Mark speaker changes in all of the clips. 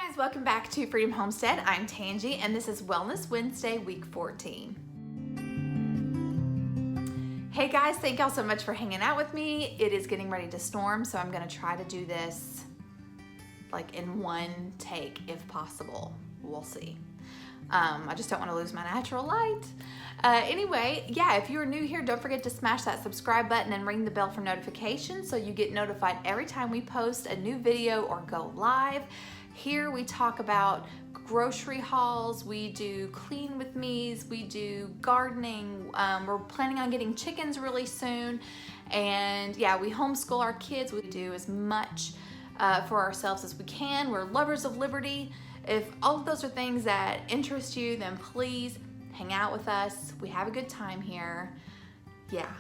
Speaker 1: guys, welcome back to Freedom Homestead. I'm Tangi and this is Wellness Wednesday, week 14. Hey guys, thank y'all so much for hanging out with me. It is getting ready to storm, so I'm gonna try to do this like in one take if possible. We'll see. I just don't want to lose my natural light. Anyway, yeah, if you're new here, don't forget to smash that subscribe button and ring the bell for notifications so you get notified every time we post a new video or go live. Here we talk about grocery hauls, we do clean with me's, we do gardening, we're planning on getting chickens really soon, and yeah, we homeschool our kids. We do as much for ourselves as we can. We're lovers of liberty. If all of those are things that interest you, then please hang out with us. We have a good time here. Yeah.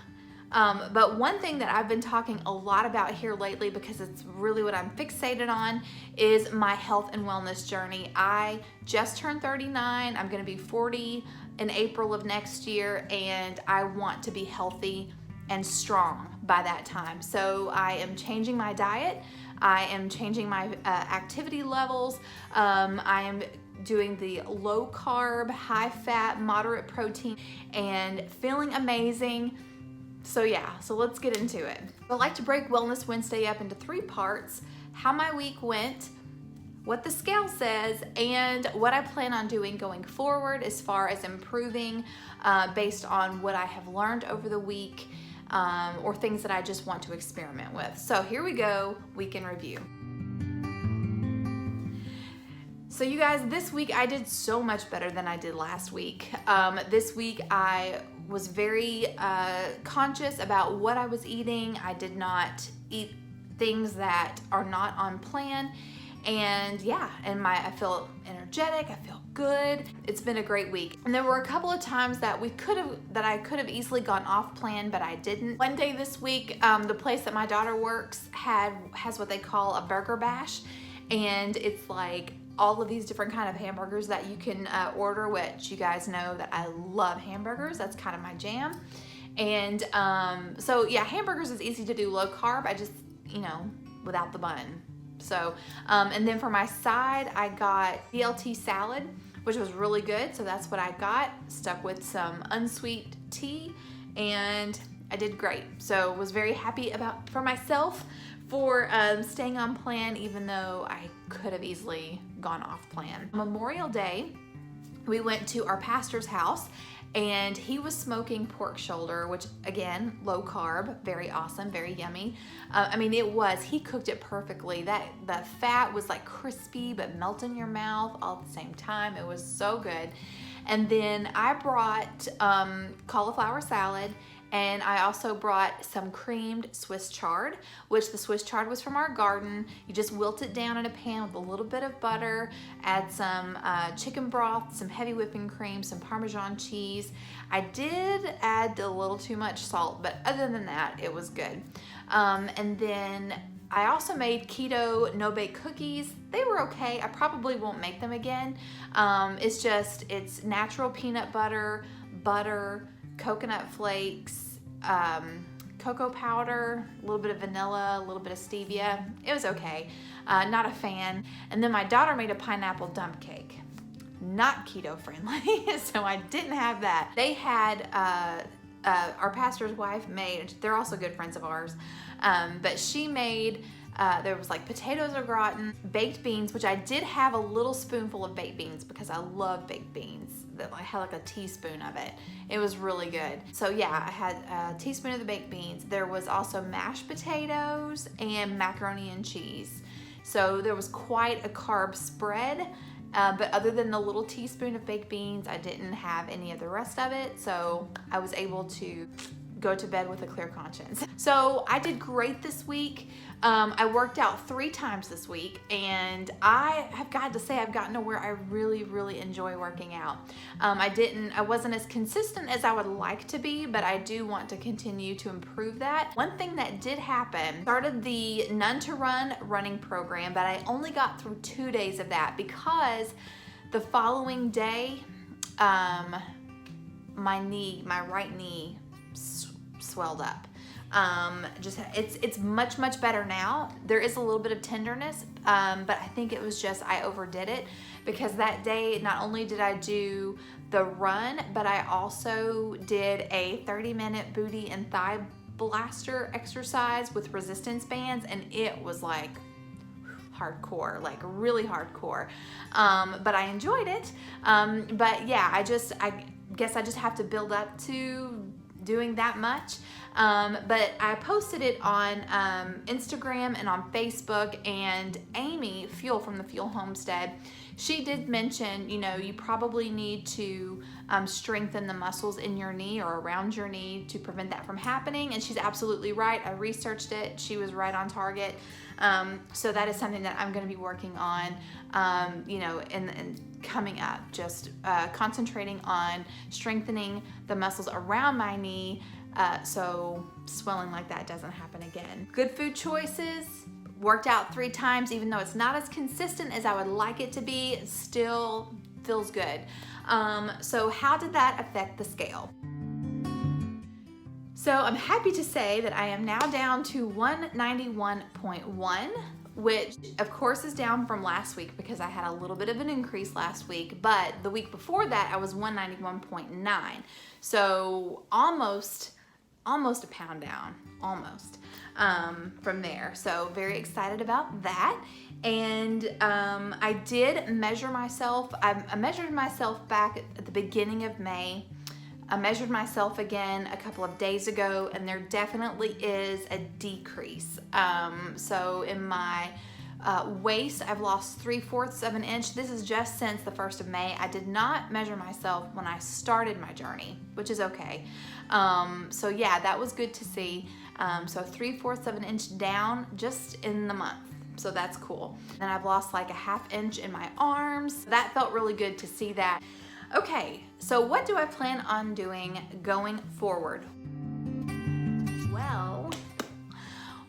Speaker 1: But one thing that I've been talking a lot about here lately, because it's really what I'm fixated on, is my health and wellness journey. I just turned 39. I'm going to be 40 in April of next year, and I want to be healthy and strong by that time. So I am changing my diet. I am changing my activity levels. I am doing the low carb, high fat, moderate protein, and feeling amazing. So yeah, so let's get into it. I like to break Wellness Wednesday up into 3 parts: how my week went, what the scale says, and what I plan on doing going forward as far as improving based on what I have learned over the week, or things that I just want to experiment with. So here we go, week in review. So you guys, this week I did so much better than I did last week. This week I was very conscious about what I was eating. I did not eat things that are not on plan. And yeah, I feel energetic, I feel good. It's been a great week. And there were a couple of times that I could have easily gone off plan, but I didn't. One day this week, the place that my daughter works has what they call a burger bash. And it's like all of these different kind of hamburgers that you can order, which you guys know that I love hamburgers. That's kind of my jam. And so yeah, hamburgers is easy to do low carb. I just, without the bun. So, and then for my side, I got BLT salad, which was really good. So that's what I got, stuck with some unsweet tea, and I did great. So was very happy for myself for staying on plan, even though I could have easily gone off plan. Memorial Day, we went to our pastor's house, and he was smoking pork shoulder, which again, low carb, very awesome, very yummy. He cooked it perfectly. The fat was like crispy, but melt in your mouth all at the same time. It was so good. And then I brought cauliflower salad, and I also brought some creamed Swiss chard, which the Swiss chard was from our garden. You just wilt it down in a pan with a little bit of butter, add some chicken broth, some heavy whipping cream, some Parmesan cheese. I did add a little too much salt, but other than that, it was good. And then I also made keto no-bake cookies. They were okay. I probably won't make them again. It's natural peanut butter, coconut flakes, cocoa powder, a little bit of vanilla, a little bit of stevia. It was okay. Not a fan. And then my daughter made a pineapple dump cake. Not keto friendly, so I didn't have that. They had, our pastor's wife made, they're also good friends of ours, but she made, there was like potatoes au gratin, baked beans, which I did have a little spoonful of baked beans because I love baked beans. I had like a teaspoon of it. It was really good. So yeah, I had a teaspoon of the baked beans. There was also mashed potatoes and macaroni and cheese. So there was quite a carb spread. But other than the little teaspoon of baked beans, I didn't have any of the rest of it. So I was able to go to bed with a clear conscience. So I did great this week. I worked out 3 times this week, and I have got to say I've gotten to where I really, really enjoy working out. I wasn't as consistent as I would like to be, but I do want to continue to improve that. One thing that did happen, started the None to Run running program, but I only got through 2 days of that because the following day, my right knee swelled up. Just it's much better now. There is a little bit of tenderness, but I think it was just I overdid it, because that day not only did I do the run, but I also did a 30-minute booty and thigh blaster exercise with resistance bands, and it was like hardcore, like really hardcore. But I enjoyed it. But yeah, I guess I just have to build up to doing that much. But I posted it on Instagram and on Facebook, and Amy Fuel from the Fuel Homestead, she did mention, you know, you probably need to strengthen the muscles in your knee or around your knee to prevent that from happening. And she's absolutely right. I researched it. She was right on target. So that is something that I'm going to be working on, you know, and coming up, just concentrating on strengthening the muscles around my knee, so swelling like that doesn't happen again. Good food choices. Worked out 3 times, even though it's not as consistent as I would like it to be, it still feels good. So how did that affect the scale? So I'm happy to say that I am now down to 191.1, which of course is down from last week because I had a little bit of an increase last week, but the week before that I was 191.9. So almost a pound down, almost, from there. So very excited about that. And I did measure myself. I measured myself back at the beginning of May. I measured myself again a couple of days ago, and there definitely is a decrease. So in my waist, I've lost 3/4 of an inch. This is just since the 1st of May. I did not measure myself when I started my journey, which is okay. So yeah, that was good to see. So 3/4 of an inch down just in the month. So that's cool. And I've lost like a 1/2 inch in my arms. That felt really good to see that. Okay, so what do I plan on doing going forward? Well,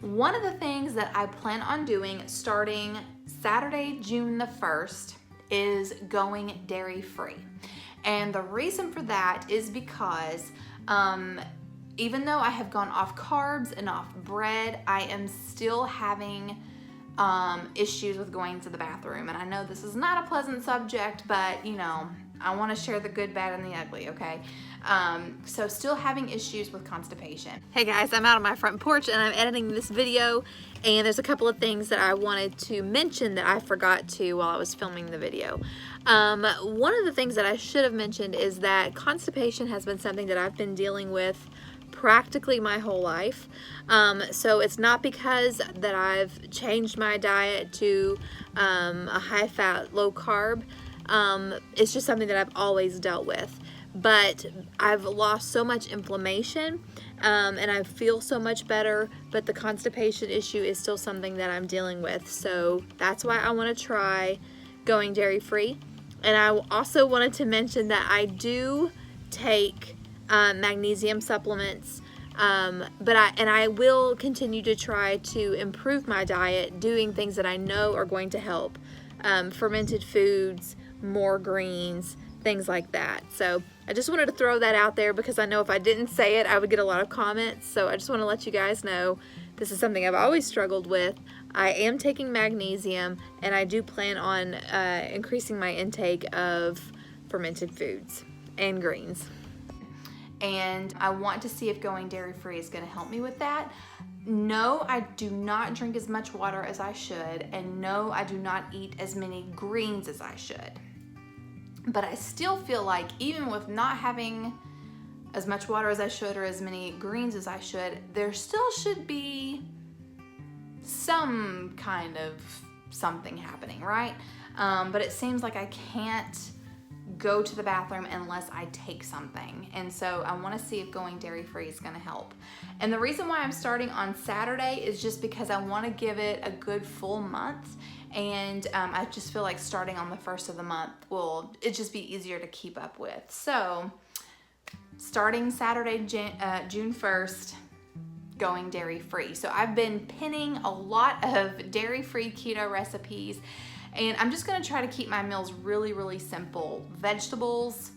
Speaker 1: one of the things that I plan on doing starting Saturday, June the 1st, is going dairy-free. And the reason for that is because even though I have gone off carbs and off bread, I am still having issues with going to the bathroom. And I know this is not a pleasant subject, but you know, I want to share the good, bad, and the ugly, okay? So still having issues with constipation. Hey guys, I'm out on my front porch and I'm editing this video, and there's a couple of things that I wanted to mention that I forgot to while I was filming the video. One of the things that I should have mentioned is that constipation has been something that I've been dealing with practically my whole life. So it's not because that I've changed my diet to a high-fat, low-carb. It's just something that I've always dealt with. But I've lost so much inflammation, and I feel so much better, but the constipation issue is still something that I'm dealing with. So that's why I want to try going dairy-free. And I also wanted to mention that I do take magnesium supplements, but I will continue to try to improve my diet, doing things that I know are going to help. Fermented foods, more greens, things like that. So I just wanted to throw that out there because I know if I didn't say it, I would get a lot of comments. So I just want to let you guys know this is something I've always struggled with. I am taking magnesium, and I do plan on increasing my intake of fermented foods and greens. And I want to see if going dairy-free is going to help me with that. No, I do not drink as much water as I should, and no, I do not eat as many greens as I should. But I still feel like even with not having as much water as I should or as many greens as I should, there still should be some kind of something happening, right? But it seems like I can't go to the bathroom unless I take something. And so I want to see if going dairy-free is going to help. And the reason why I'm starting on Saturday is just because I want to give it a good full month. And I just feel like starting on the 1st of the month it'd just be easier to keep up with. So starting Saturday, June 1st, going dairy-free. So I've been pinning a lot of dairy-free keto recipes, and I'm just gonna try to keep my meals really, really simple. Vegetables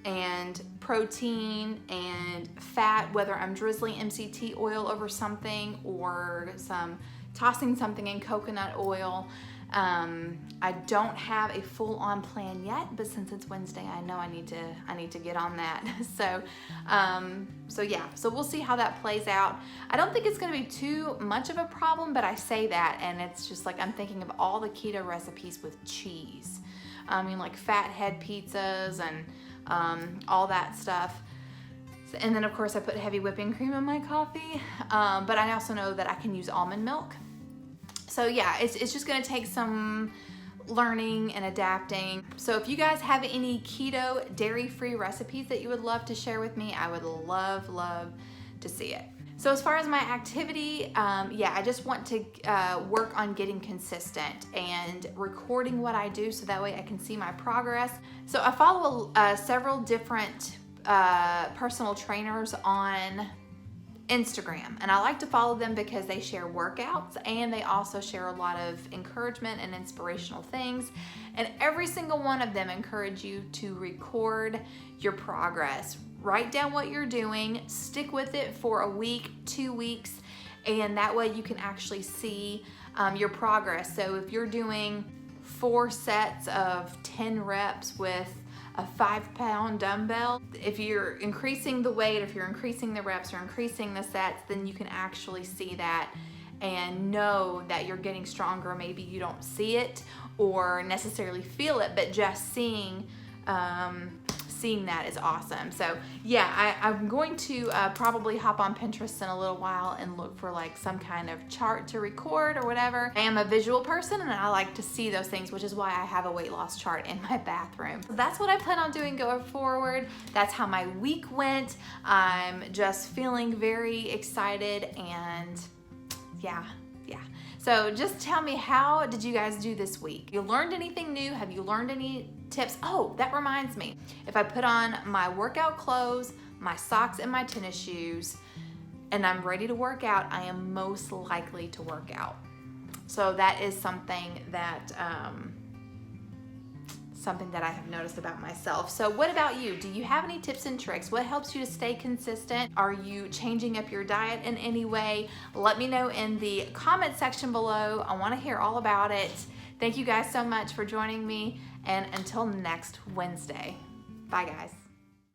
Speaker 1: and protein and fat, whether I'm drizzling MCT oil over something or tossing something in coconut oil. I don't have a full-on plan yet, but since it's Wednesday, I know I need to get on that. So yeah, so we'll see how that plays out. I don't think it's going to be too much of a problem, but I say that and it's just like I'm thinking of all the keto recipes with cheese. I mean, like fathead pizzas and all that stuff. And then of course I put heavy whipping cream in my coffee, but I also know that I can use almond milk. So yeah, it's just gonna take some learning and adapting. So if you guys have any keto dairy-free recipes that you would love to share with me, I would love to see it. So as far as my activity, yeah, I just want to work on getting consistent and recording what I do so that way I can see my progress. So I follow several different personal trainers on Instagram, and I like to follow them because they share workouts and they also share a lot of encouragement and inspirational things, and every single one of them encourage you to record your progress. Write down what you're doing, stick with it for a week, 2 weeks, and that way you can actually see your progress. So if you're doing 4 sets of 10 reps with a 5-pound dumbbell, if you're increasing the weight, if you're increasing the reps or increasing the sets, then you can actually see that and know that you're getting stronger. Maybe you don't see it or necessarily feel it, but just seeing that is awesome. So yeah, I'm going to probably hop on Pinterest in a little while and look for like some kind of chart to record or whatever. I am a visual person and I like to see those things, which is why I have a weight loss chart in my bathroom. So that's what I plan on doing going forward. That's how my week went. I'm just feeling very excited, and yeah. So just tell me, how did you guys do this week? You learned anything new? Have you learned any tips? Oh, that reminds me. If I put on my workout clothes, my socks, and my tennis shoes, and I'm ready to work out, I am most likely to work out. So that is something that I have noticed about myself. So what about you? Do you have any tips and tricks? What helps you to stay consistent? Are you changing up your diet in any way? Let me know in the comment section below. I want to hear all about it. Thank you guys so much for joining me, and until next Wednesday. Bye guys.